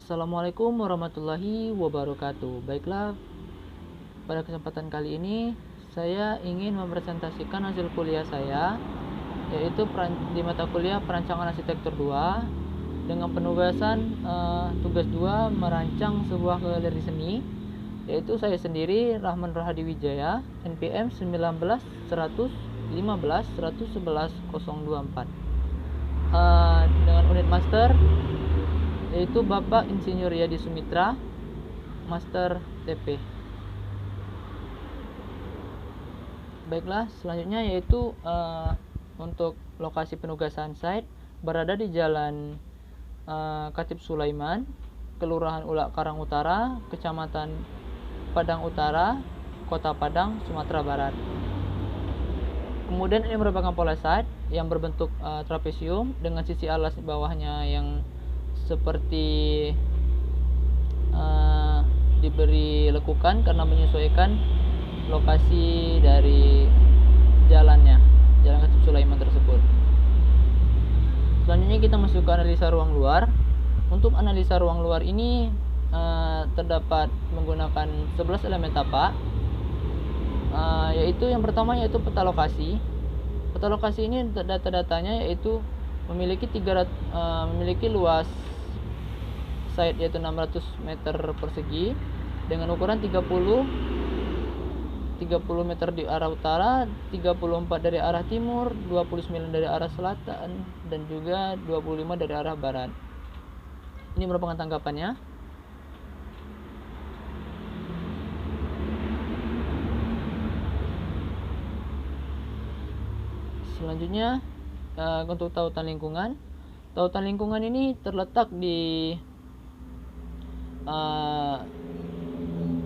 Assalamualaikum warahmatullahi wabarakatuh. Baiklah, pada kesempatan kali ini saya ingin mempresentasikan hasil kuliah saya, yaitu di mata kuliah Perancangan Arsitektur 2 dengan penugasan tugas 2 merancang sebuah galeri seni, yaitu saya sendiri Rahman Rohadi Wijaya, NPM 19 115 111 024, dengan unit master yaitu Bapak Insinyur Yadi Sumitra, Master TP. Baiklah, selanjutnya yaitu untuk lokasi penugasan site berada di Jalan Khatib Sulaiman, Kelurahan Ulak Karang Utara, Kecamatan Padang Utara, Kota Padang, Sumatera Barat. Kemudian ini merupakan pola site yang berbentuk trapesium dengan sisi alas bawahnya yang seperti diberi lekukan karena menyesuaikan lokasi dari Jalan Khatib Sulaiman tersebut. Selanjutnya kita masuk ke analisa ruang luar. Untuk analisa ruang luar ini terdapat menggunakan 11 elemen tapak, yaitu yang pertama yaitu peta lokasi. Peta lokasi ini data-datanya yaitu memiliki luas site yaitu 600 meter persegi dengan ukuran 30 meter di arah utara, 34 dari arah timur, 29 dari arah selatan, dan juga 25 dari arah barat. Ini merupakan tanggapannya. Selanjutnya untuk tautan lingkungan. Tautan lingkungan ini terletak di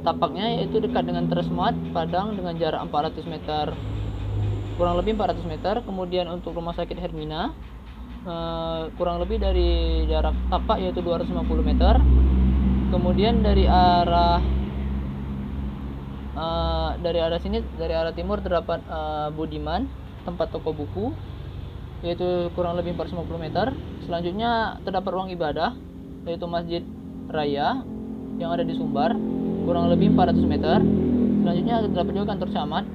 tapaknya, yaitu dekat dengan Tresmat Padang dengan jarak 400 meter, kurang lebih 400 meter. Kemudian untuk Rumah Sakit Hermina kurang lebih dari jarak tapak yaitu 250 meter. Kemudian dari arah sini, dari arah timur terdapat Budiman, tempat toko buku, yaitu kurang lebih 450 meter. Selanjutnya terdapat ruang ibadah yaitu Masjid Raya yang ada di Sumbar, kurang lebih 400 meter. Selanjutnya terdapat juga kantor camat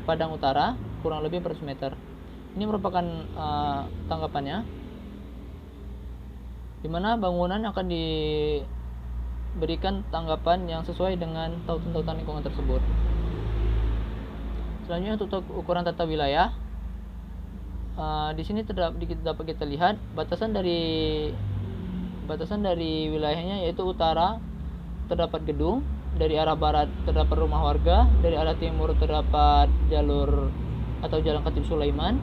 Padang Utara, kurang lebih 400 meter. Ini merupakan tanggapannya, di mana bangunan akan diberikan tanggapan yang sesuai dengan tautan lingkungan tersebut. Selanjutnya untuk ukuran tata wilayah, di sini dapat kita lihat batasan dari wilayahnya, yaitu utara terdapat gedung, dari arah barat terdapat rumah warga, dari arah timur terdapat jalur atau Jalan Khatib Sulaiman,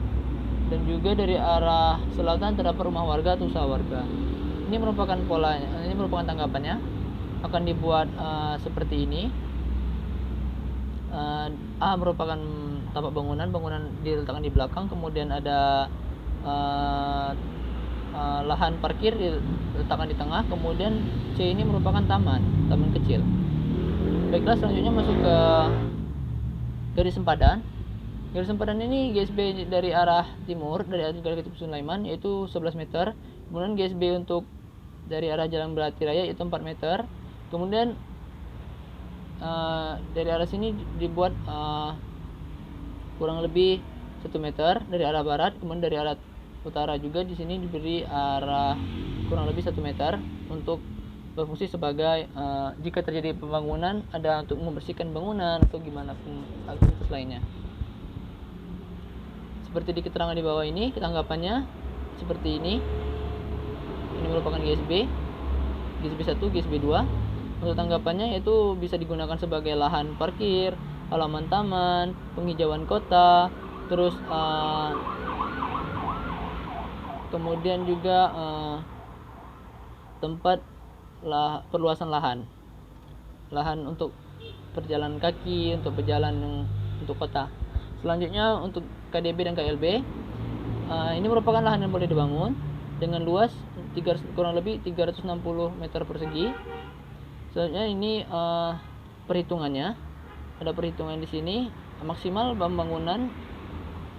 dan juga dari arah selatan terdapat rumah warga atau usaha warga. Ini merupakan polanya, ini merupakan tanggapannya. Akan dibuat seperti ini. A merupakan tapak bangunan diletakkan di belakang, kemudian ada lahan parkir diletakkan di tengah, kemudian C ini merupakan taman kecil. Baiklah, selanjutnya masuk ke garis sempadan. Garis sempadan ini GSB dari arah timur, dari arah Jalan Khatib Sulaiman yaitu 11 meter. Kemudian GSB untuk dari arah Jalan Belati Raya yaitu 4 meter. Kemudian dari arah sini dibuat kurang lebih 1 meter dari arah barat. Kemudian dari arah utara juga di sini diberi arah kurang lebih 1 meter untuk berfungsi sebagai jika terjadi pembangunan, ada untuk membersihkan bangunan atau gimana pun aktivitas lainnya. Seperti di keterangan di bawah ini, tanggapannya seperti ini. Ini merupakan GSB 1, GSB 2. Untuk tanggapannya yaitu bisa digunakan sebagai lahan parkir, halaman taman, penghijauan kota, terus kemudian juga tempat perluasan lahan untuk perjalanan kaki, untuk berjalan untuk kota. Selanjutnya untuk KDB dan KLB, ini merupakan lahan yang boleh dibangun dengan luas kurang lebih 360 meter persegi. Selanjutnya ini perhitungannya, ada perhitungan di sini. Maksimal bangunan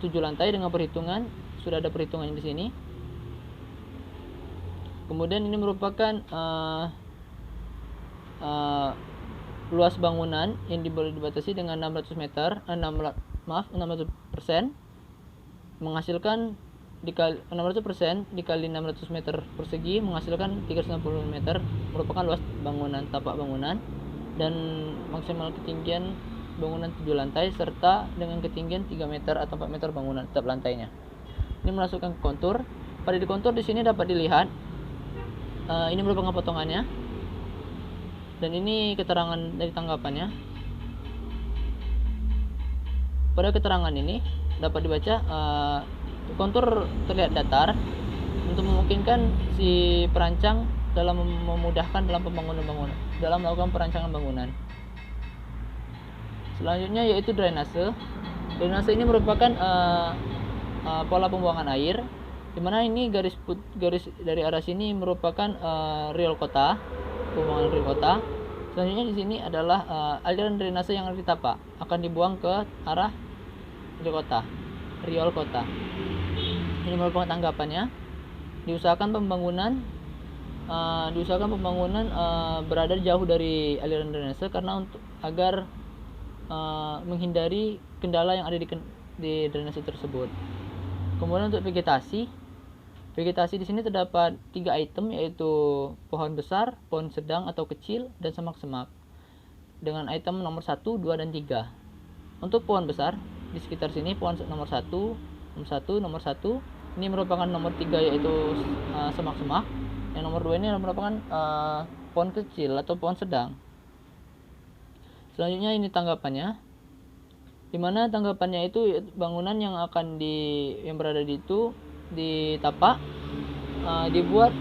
7 lantai dengan perhitungan, sudah ada perhitungannya di sini. Kemudian ini merupakan luas bangunan yang boleh dibatasi dengan 600 meter, 600%, menghasilkan dikali 600% dikali 600 meter persegi menghasilkan 360 meter, merupakan luas bangunan tapak bangunan, dan maksimal ketinggian bangunan 7 lantai serta dengan ketinggian 3 meter atau 4 meter bangunan setiap lantainya. Ini masukkan ke kontur. Pada di kontur di sini dapat dilihat ini merupakan potongannya, dan ini keterangan dari tanggapannya. Pada keterangan ini dapat dibaca kontur terlihat datar untuk memungkinkan si perancang dalam memudahkan dalam melakukan perancangan bangunan. Selanjutnya yaitu drainase. Drainase ini merupakan pola pembuangan air, dimana ini garis dari arah sini merupakan riol kota, pembuangan riol kota. Selanjutnya di sini adalah aliran drainase yang ditapak akan dibuang ke arah riol kota. Ini merupakan tanggapannya. Diusahakan pembangunan berada jauh dari aliran drainase karena agar menghindari kendala yang ada di drainase tersebut. Kemudian untuk vegetasi di sini terdapat 3 item, yaitu pohon besar, pohon sedang atau kecil, dan semak-semak dengan item nomor 1, 2, dan 3. Untuk pohon besar di sekitar sini, pohon nomor 1, nomor 1 ini merupakan nomor 3 yaitu semak-semak. Yang nomor 2 ini merupakan pohon kecil atau pohon sedang. Selanjutnya ini tanggapannya, dimana tanggapannya itu bangunan yang berada di tapak dibuat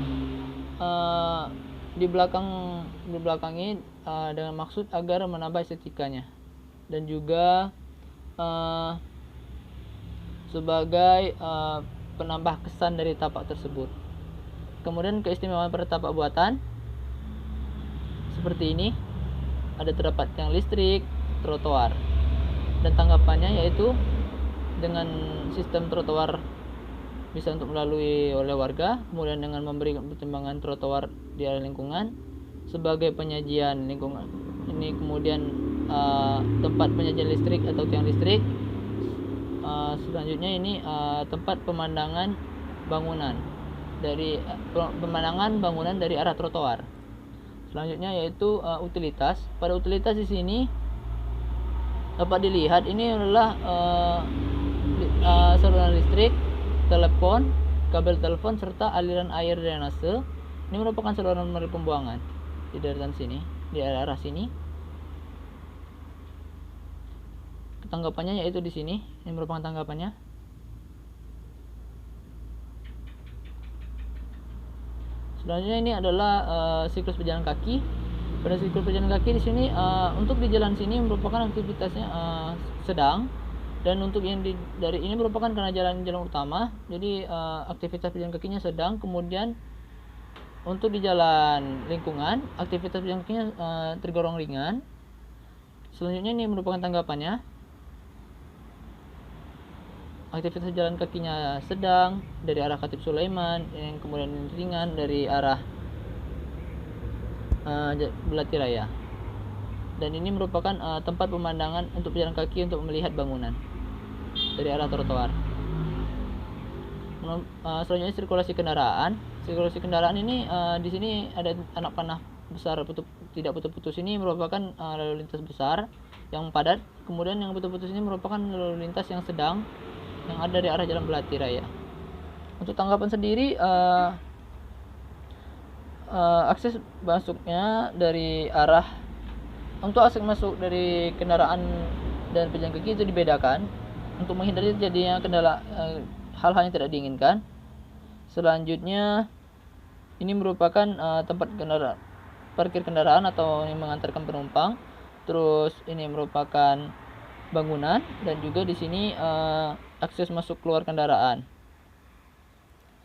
dibelakangi dengan maksud agar menambah estetikanya, dan juga sebagai penambah kesan dari tapak tersebut. Kemudian keistimewaan pada tapak buatan seperti ini, ada terdapat tiang listrik, trotoar, dan tanggapannya yaitu dengan sistem trotoar bisa untuk melalui oleh warga, kemudian dengan memberi pertimbangan trotoar di area lingkungan sebagai penyajian lingkungan. Ini kemudian tempat penyajian listrik atau tiang listrik. Selanjutnya ini tempat pemandangan bangunan dari arah trotoar. Selanjutnya yaitu utilitas. Pada utilitas di sini dapat dilihat ini adalah saluran listrik, telepon, kabel telepon, serta aliran air drainase. Ini merupakan saluran dari pembuangan di daerah sini, di arah sini. Tanggapannya yaitu di sini, ini merupakan tanggapannya. Selanjutnya ini adalah siklus pejalan kaki. Pada siklus pejalan kaki di sini untuk di jalan sini merupakan aktivitasnya sedang, dan untuk yang dari ini merupakan karena jalan utama, jadi aktivitas pejalan kakinya sedang. Kemudian untuk di jalan lingkungan aktivitas pejalan kakinya tergolong ringan. Selanjutnya ini merupakan tanggapannya. Aktivitas jalan kakinya sedang dari arah Khatib Sulaiman, yang kemudian ringan dari arah Belati Raya. Dan ini merupakan tempat pemandangan untuk pejalan kaki untuk melihat bangunan dari arah trotoar. Selanjutnya sirkulasi kendaraan. Sirkulasi kendaraan ini di sini ada anak panah besar tidak putus-putus. Ini merupakan lalu lintas besar yang padat. Kemudian yang putus-putus ini merupakan lalu lintas yang sedang yang ada dari arah Jalan Belati Raya. Untuk tanggapan sendiri, akses masuknya dari arah akses masuk dari kendaraan dan pejalan kaki itu dibedakan untuk menghindari terjadinya kendala hal-hal yang tidak diinginkan. Selanjutnya ini merupakan tempat parkir kendaraan atau yang mengantarkan penumpang. Terus ini merupakan bangunan, dan juga di sini akses masuk keluar kendaraan.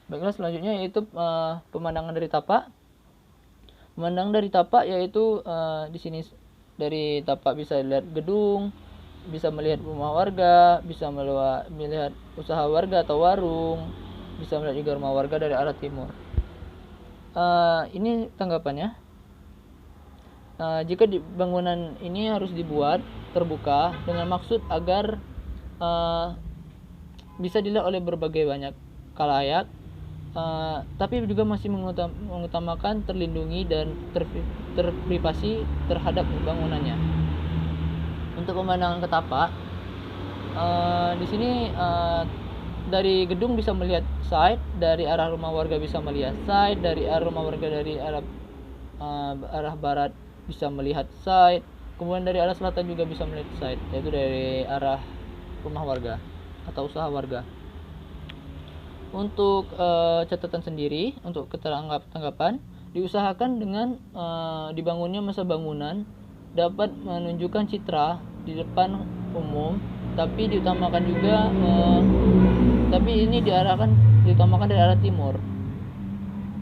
Baiklah, selanjutnya yaitu pemandangan dari tapak. Pemandangan dari tapak yaitu di sini dari tapak bisa lihat gedung, bisa melihat rumah warga, bisa melihat usaha warga atau warung, bisa melihat juga rumah warga dari arah timur. ini tanggapannya. Jika bangunan ini harus dibuat terbuka dengan maksud agar bisa dilihat oleh berbagai banyak khalayak, tapi juga masih mengutamakan terlindungi dan terprivasi terhadap bangunannya. Untuk pemandangan ketapa, di sini dari gedung bisa melihat side, dari arah rumah warga bisa melihat side, dari arah rumah warga dari arah barat bisa melihat side, kemudian dari arah selatan juga bisa melihat side, yaitu dari arah rumah warga atau usaha warga. Untuk catatan sendiri, untuk tanggapan, diusahakan dengan dibangunnya masa bangunan dapat menunjukkan citra di depan umum, tapi diutamakan juga tapi ini diutamakan dari arah timur,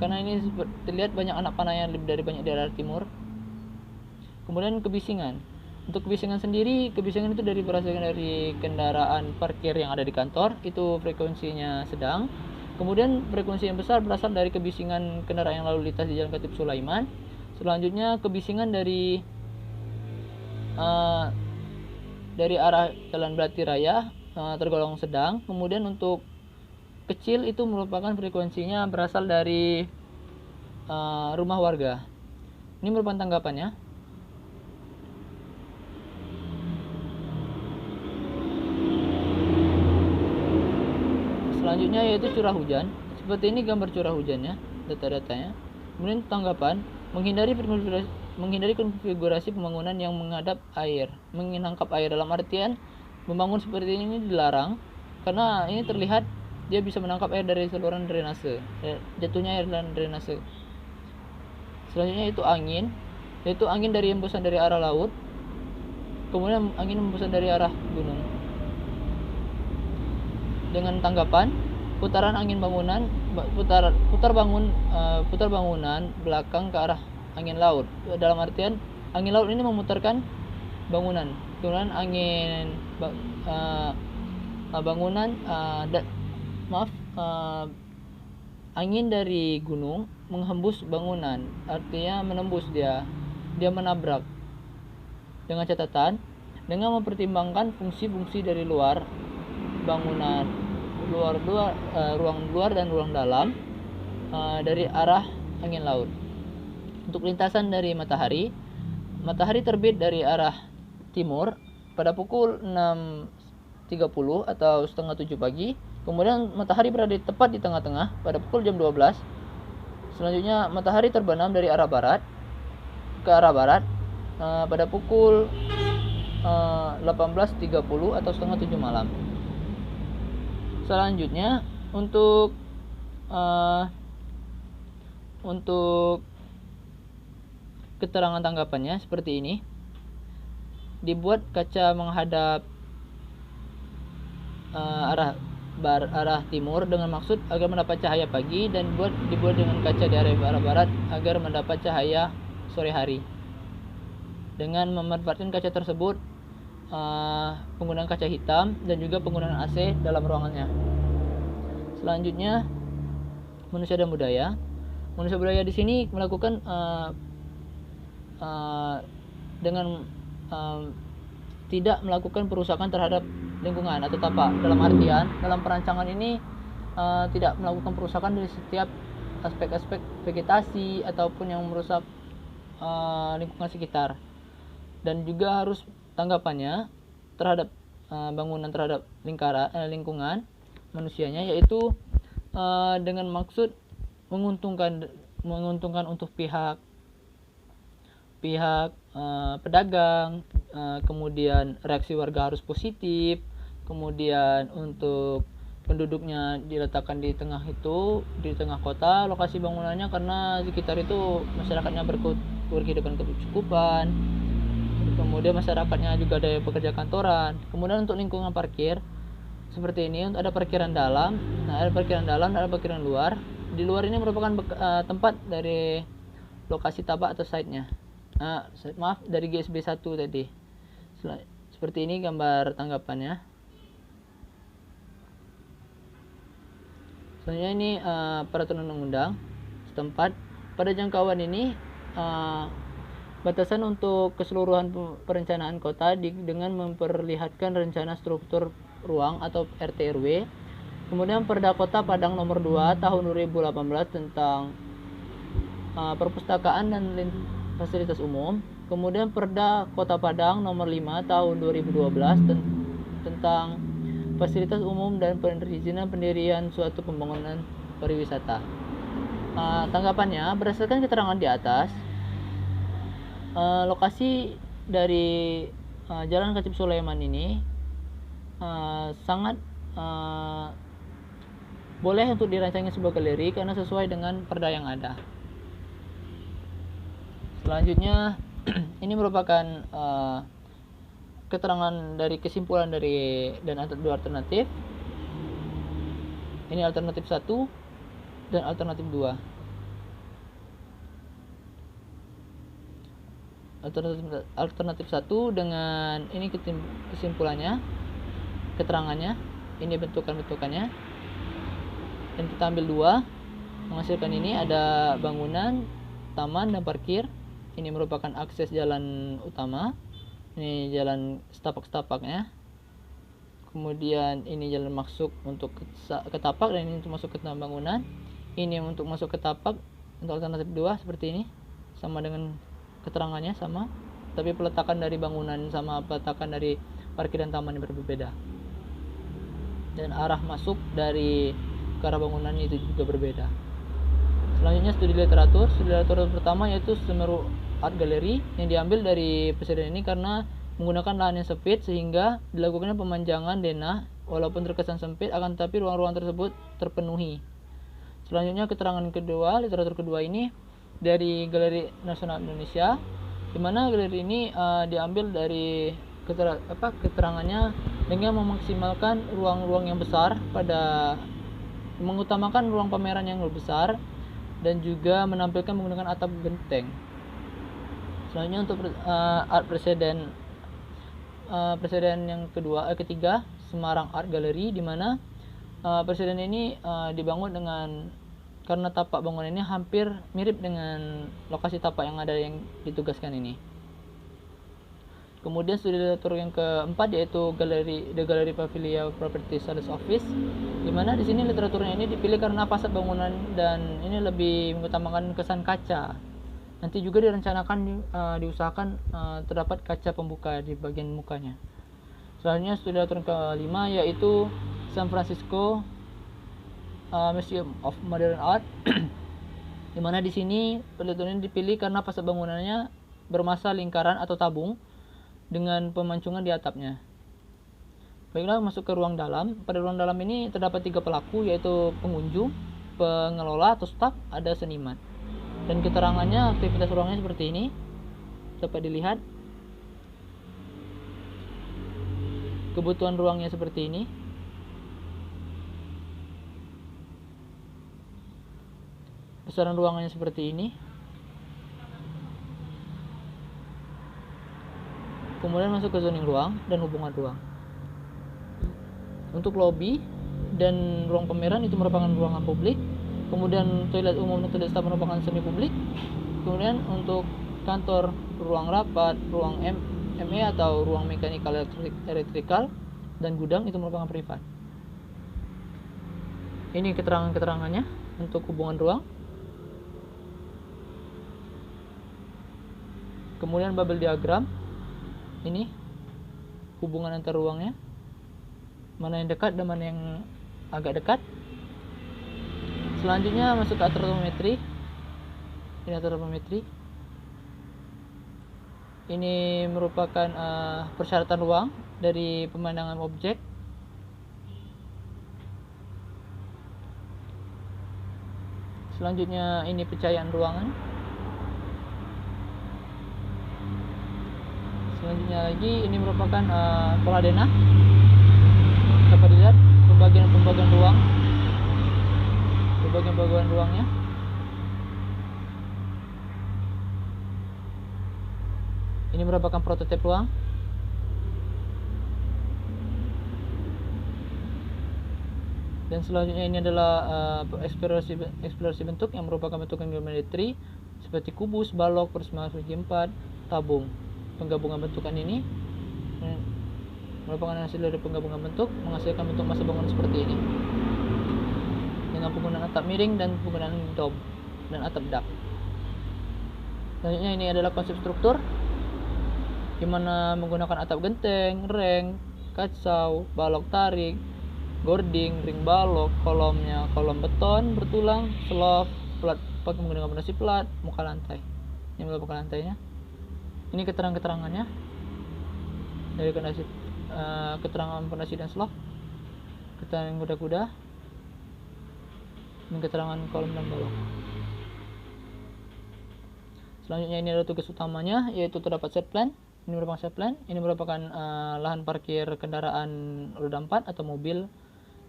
karena ini terlihat banyak anak panah yang lebih dari banyak dari arah timur. Kemudian kebisingan. Untuk kebisingan sendiri, kebisingan itu berdasarkan dari kendaraan parkir yang ada di kantor, itu frekuensinya sedang. Kemudian frekuensi yang besar berasal dari kebisingan kendaraan yang lalu lintas di Jalan Khatib Sulaiman. Selanjutnya kebisingan dari arah Jalan Belati Raya tergolong sedang. Kemudian untuk kecil itu merupakan frekuensinya berasal dari rumah warga. Ini merupakan tanggapannya. Selanjutnya yaitu curah hujan. Seperti ini gambar curah hujannya, data-datanya. Kemudian tanggapan, menghindari konfigurasi pembangunan yang menghadap air, menangkap air. Dalam artian membangun seperti ini dilarang karena ini terlihat dia bisa menangkap air dari saluran drainase, jatuhnya air dan drainase. Selanjutnya itu angin, yaitu angin dari hembusan dari arah laut, kemudian angin hembusan dari arah gunung. Dengan tanggapan, putaran angin bangunan putar bangunan belakang ke arah angin laut. Dalam artian angin laut ini memutarkan bangunan. Kemudian angin dari gunung menghembus bangunan, artinya menembus dia menabrak. Dengan catatan, dengan mempertimbangkan fungsi-fungsi dari luar bangunan, ruang luar dan ruang dalam dari arah angin laut. Untuk lintasan dari matahari terbit dari arah timur pada pukul 6.30 atau setengah 7 pagi. Kemudian matahari berada tepat di tengah-tengah pada pukul jam 12. Selanjutnya matahari terbenam dari arah barat ke arah barat pada pukul 18.30 atau setengah 7 malam. Selanjutnya untuk keterangan tanggapannya seperti ini. Dibuat kaca menghadap arah timur dengan maksud agar mendapat cahaya pagi, dan dibuat dengan kaca di arah barat agar mendapat cahaya sore hari. Dengan memanfaatkan kaca tersebut, penggunaan kaca hitam dan juga penggunaan AC dalam ruangannya. Selanjutnya manusia dan budaya. Manusia budaya di sini melakukan dengan tidak melakukan perusakan terhadap lingkungan atau tapak. Dalam artian dalam perancangan ini tidak melakukan perusakan dari setiap aspek-aspek vegetasi ataupun yang merusak lingkungan sekitar. Dan juga harus tanggapannya terhadap bangunan terhadap lingkungan manusianya, yaitu dengan maksud menguntungkan untuk pihak pedagang, kemudian reaksi warga harus positif, kemudian untuk penduduknya diletakkan di tengah kota lokasi bangunannya, karena sekitar itu masyarakatnya berkehidupan kecukupan. Kemudian masyarakatnya juga ada pekerja kantoran. Kemudian untuk lingkungan parkir seperti ini, untuk ada parkiran dalam, ada parkiran luar. Di luar ini merupakan tempat dari lokasi tapak atau site-nya. Dari GSB 1 tadi. Seperti ini gambar tanggapannya. Selanjutnya ini peraturan undang-undang setempat pada jangkauan ini batasan untuk keseluruhan perencanaan kota dengan memperlihatkan rencana struktur ruang atau RT/RW. Kemudian Perda Kota Padang nomor 2 tahun 2018 tentang perpustakaan dan fasilitas umum. Kemudian Perda Kota Padang nomor 5 tahun 2012 tentang fasilitas umum dan perizinan pendirian suatu pembangunan pariwisata. Tanggapannya, berdasarkan keterangan di atas, lokasi dari Jalan Khatib Sulaiman ini sangat boleh untuk dirancangnya sebuah galeri karena sesuai dengan perda yang ada. Selanjutnya, ini merupakan keterangan dari kesimpulan dari dan dua alternatif. Ini alternatif 1 dan alternatif 2. Alternatif 1 dengan ini kesimpulannya, keterangannya, ini bentukannya. Dan kita ambil 2, menghasilkan ini ada bangunan, taman, dan parkir. Ini merupakan akses jalan utama. Ini jalan setapak-setapaknya. Kemudian ini jalan masuk untuk ke tapak, dan ini untuk masuk ke dalam bangunan. Ini untuk masuk ke tapak. Untuk alternatif 2 seperti ini, sama dengan keterangannya sama, tapi peletakan dari bangunan sama peletakan dari parkir dan taman yang berbeda. Dan arah masuk dari ke arah bangunan itu juga berbeda. Selanjutnya studi literatur. Studi literatur pertama yaitu Semeru Art Gallery yang diambil dari presiden ini karena menggunakan lahan yang sempit sehingga dilakukannya pemanjangan denah walaupun terkesan sempit, akan tetapi ruang-ruang tersebut terpenuhi. Selanjutnya keterangan kedua, literatur kedua ini dari Galeri Nasional Indonesia, di mana galeri ini diambil dari keterangannya dengan memaksimalkan ruang-ruang yang besar mengutamakan ruang pameran yang lebih besar dan juga menampilkan menggunakan atap genteng. Selanjutnya untuk art presiden yang ketiga, Semarang Art Gallery, di mana presiden ini dibangun karena tapak bangunan ini hampir mirip dengan lokasi tapak yang ada yang ditugaskan ini. Kemudian studi literatur yang keempat yaitu The Gallery Pavilia Property Sales Office, di mana di sini literaturnya ini dipilih karena fasad bangunan dan ini lebih mengutamakan kesan kaca. Nanti juga direncanakan diusahakan terdapat kaca pembuka di bagian mukanya. Selanjutnya studi literatur yang kelima yaitu San Francisco Museum of Modern Art, di mana di sini penelitian dipilih karena fasad bangunannya bermasa lingkaran atau tabung dengan pemancingan di atapnya. Baiklah, masuk ke ruang dalam. Pada ruang dalam ini terdapat 3 pelaku, yaitu pengunjung, pengelola atau staf, ada seniman. Dan keterangannya aktivitas ruangnya seperti ini, dapat dilihat. Kebutuhan ruangnya seperti ini. Besaran ruangannya seperti ini. Kemudian masuk ke zoning ruang dan hubungan ruang. Untuk lobby dan ruang pameran itu merupakan ruangan publik. Kemudian toilet umum dan toilet staf merupakan semi publik. Kemudian untuk kantor, ruang rapat, ruang ME atau ruang mekanikal elektrikal, dan gudang itu merupakan privat. Ini keterangannya untuk hubungan ruang. Kemudian bubble diagram. Ini hubungan antar ruangnya, mana yang dekat dan mana yang agak dekat. Selanjutnya masuk ke atrometri. Ini atrometri. Ini merupakan persyaratan ruang dari pemandangan objek. Selanjutnya ini pencahayaan ruangan. Selanjutnya lagi ini merupakan pola denah. Dapat dilihat pembagian ruang, pembagian ruangnya. Ini merupakan prototip ruang. Dan selanjutnya ini adalah eksplorasi bentuk yang merupakan bentukan geometri seperti kubus, balok, prisma segi 4, tabung. Penggabungan bentukan ini merupakan hasil dari penggabungan bentuk menghasilkan bentuk massa bangunan seperti ini dengan penggunaan atap miring dan penggunaan dom dan atap dak. Selanjutnya ini adalah konsep struktur, di mana menggunakan atap genteng, reng, kacau, balok tarik, gording, ring balok, kolomnya kolom beton bertulang, slope, plat pakai menggunakan fondasi plat, muka lantai. Ini muka lantainya. Ini keterangannya dari keterangan fondasi dan slope, keterangan kuda-kuda, dan keterangan kolom dan balok. Selanjutnya ini adalah tugas utamanya, yaitu terdapat set plan. Ini merupakan set plan. Ini merupakan lahan parkir kendaraan roda 4 atau mobil.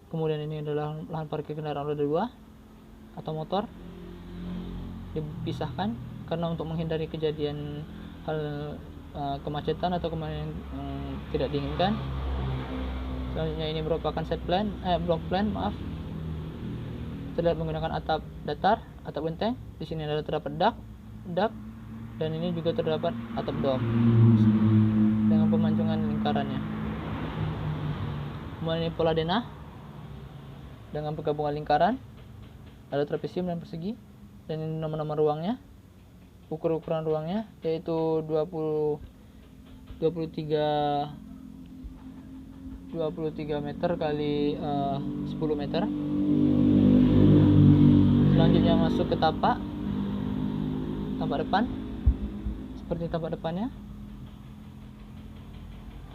Kemudian ini adalah lahan parkir kendaraan roda 2 atau motor. Dipisahkan karena untuk menghindari kejadian hal kemacetan atau kemacetan tidak diinginkan. Selanjutnya ini merupakan block plan, terlihat menggunakan atap datar, atap genteng. Di sini adalah terdapat dak, dan ini juga terdapat atap dom dengan pemanjungan lingkarannya. Kemudian ini pola denah dengan penggabungan lingkaran, ada trapesium dan persegi, dan ini nomor-nomor ruangnya, ukuran ruangnya yaitu 23 meter kali 10 meter. Selanjutnya masuk ke tapak depan, seperti tapak depannya,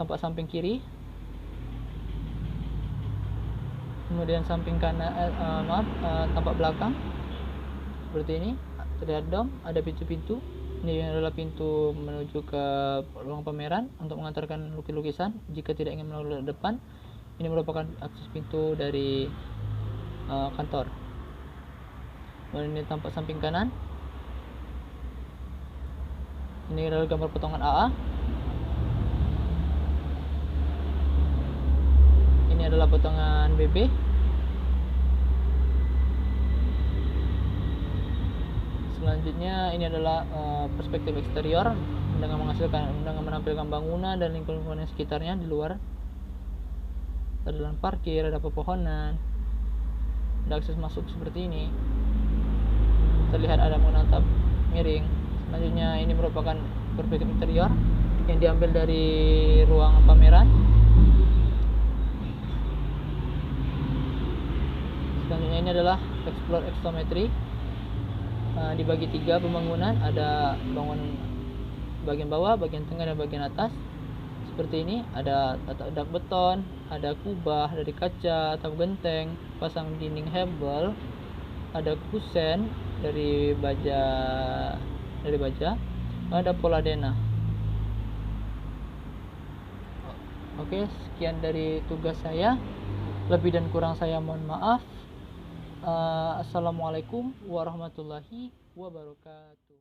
tapak samping kiri, kemudian samping kanan, tapak belakang seperti ini. Terlihat dom, ada pintu-pintu. Ini adalah pintu menuju ke ruang pameran untuk mengantarkan lukisan jika tidak ingin melalui depan. Ini merupakan akses pintu dari kantor. Kemudian ini tampak samping kanan. Ini adalah gambar potongan AA. Ini adalah potongan BB. Selanjutnya ini adalah perspektif eksterior dengan menampilkan bangunan dan lingkungan yang sekitarnya di luar. Ada lahan parkir, ada pepohonan, ada akses masuk seperti ini. Terlihat ada menatap miring. Selanjutnya ini merupakan perspektif interior yang diambil dari ruang pameran. Selanjutnya ini adalah explore exometry. Dibagi 3 pembangunan, ada bangunan bagian bawah, bagian tengah, dan bagian atas. Seperti ini, ada dak beton, ada kubah dari kaca, atap genteng, pasang dinding hebel, ada kusen dari baja, ada pola denah. Oke, sekian dari tugas saya. Lebih dan kurang saya mohon maaf. Assalamualaikum warahmatullahi wabarakatuh.